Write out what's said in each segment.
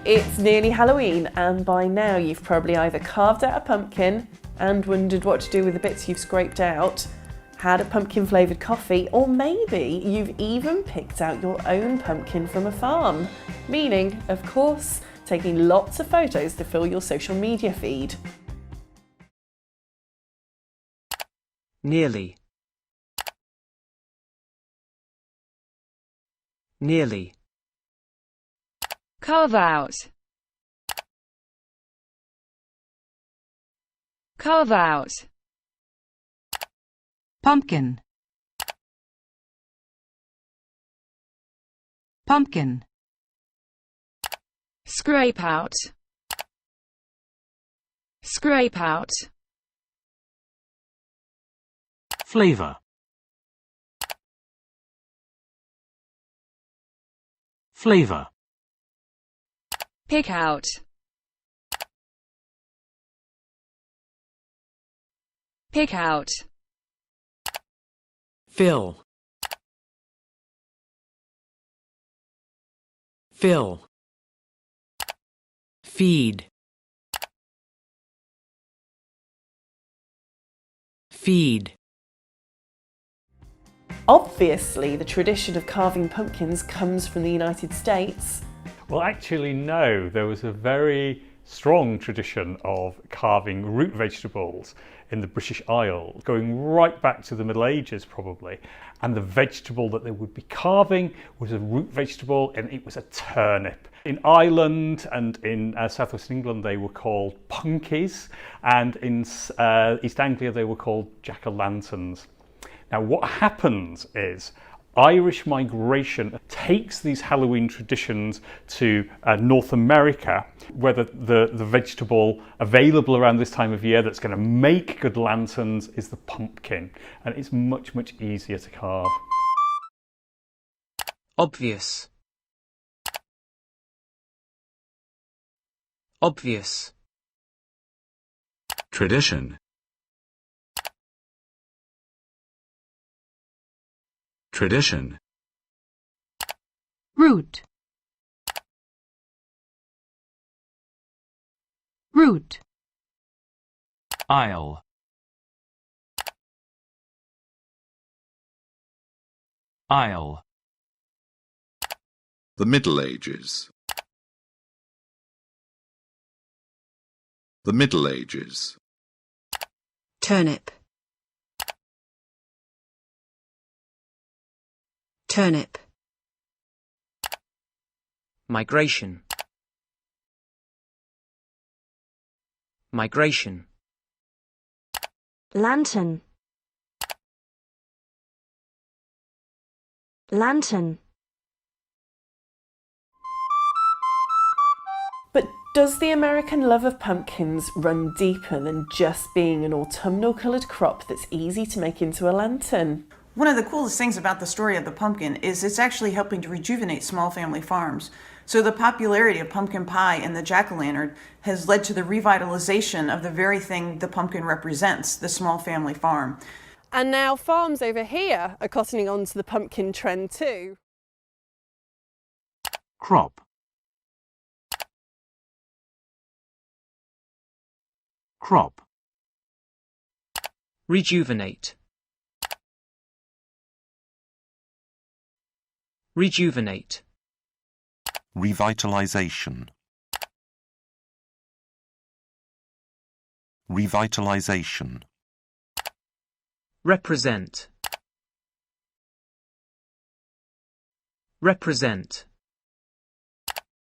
It's nearly Halloween, and by now you've probably either carved out a pumpkin and wondered what to do with the bits you've scraped out, had a pumpkin flavoured coffee, or maybe you've even picked out your own pumpkin from a farm. Meaning, of course, taking lots of photos to fill your social media feed. Nearly. Nearly. Carve out. Carve out. Pumpkin. Pumpkin. Scrape out. Scrape out. Flavour. Flavour. Pick out. Pick out. Fill. Fill. Feed. Feed. Obviously, the tradition of carving pumpkins comes from the United States. Well, actually, no. There was a very strong tradition of carving root vegetables in the British Isles, going right back to the Middle Ages probably. And the vegetable that they would be carving was a root vegetable, and it was a turnip. In Ireland and in southwest England they were called punkies, and in East Anglia they were called jack-o'-lanterns. Now what happens is Irish migration takes these Halloween traditions to North America, where the vegetable available around this time of year that's going to make good lanterns is the pumpkin, and it's much, much easier to carve. Obvious. Obvious. Tradition. Tradition. Root. Root. Aisle. Aisle. The Middle Ages. The Middle Ages. Turnip. Turnip. Migration. Migration. Lantern. Lantern. But does the American love of pumpkins run deeper than just being an autumnal coloured crop that's easy to make into a lantern? One of the coolest things about the story of the pumpkin is it's actually helping to rejuvenate small family farms. So the popularity of pumpkin pie and the jack-o'-lantern has led to the revitalization of the very thing the pumpkin represents, the small family farm. And now farms over here are cottoning on to the pumpkin trend too. Crop. Crop. Rejuvenate. Rejuvenate. Revitalization. Revitalization. Represent. Represent.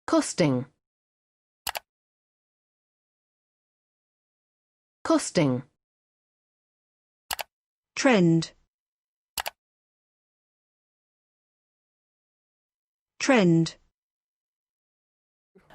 Costing. Costing. Trend. Trend.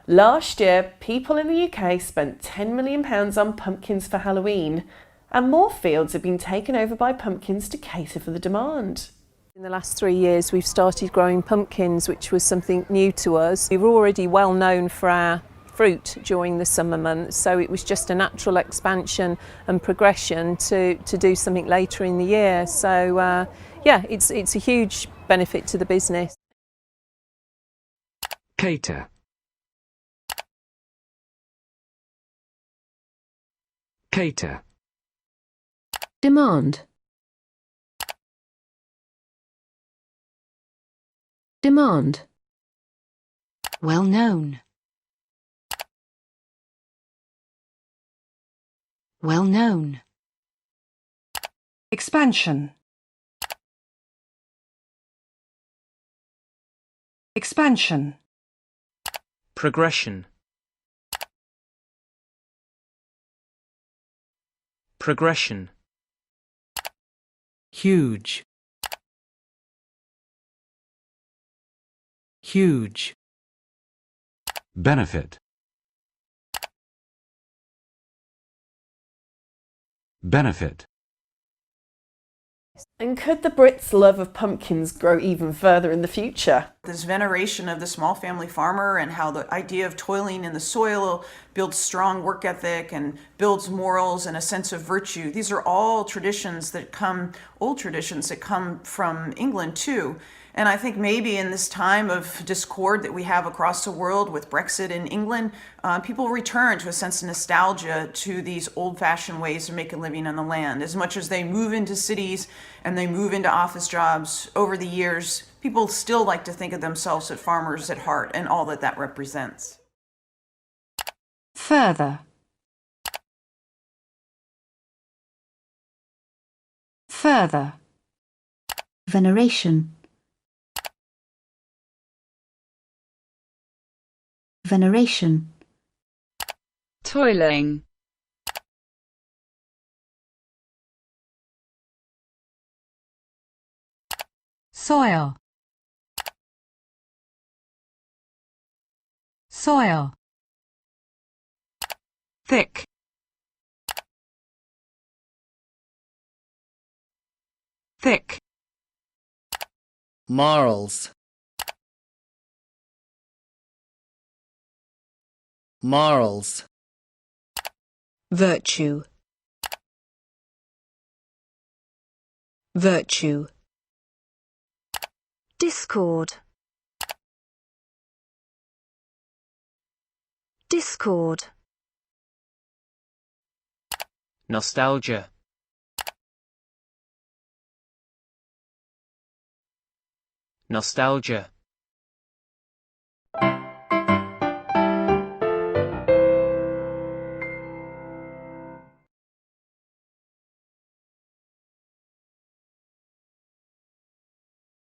Last year, people in the UK spent £10 million on pumpkins for Halloween, and more fields have been taken over by pumpkins to cater for the demand. In the last 3 years we've started growing pumpkins, which was something new to us. We were already well known for our fruit during the summer months, so it was just a natural expansion and progression to do something later in the year. So yeah, it's a huge benefit to the business. Cater. Cater. Demand. Demand. Well known. Well known. Expansion. Expansion. Progression. Progression. Huge. Huge. Benefit. Benefit. And could the Brits' love of pumpkins grow even further in the future? This veneration of the small family farmer and how the idea of toiling in the soil builds strong work ethic and builds morals and a sense of virtue. These are all traditions that come, old traditions that come from England too. And I think maybe in this time of discord that we have across the world with Brexit in England, people return to a sense of nostalgia to these old-fashioned ways of making a living on the land. As much as they move into cities and they move into office jobs over the years, people still like to think of themselves as farmers at heart and all that that represents. Further. Further. Veneration. Veneration. Toiling. Soil. Soil. Thick. Thick. Morals. Morals. Virtue. Virtue. Discord. Discord. Nostalgia. Nostalgia.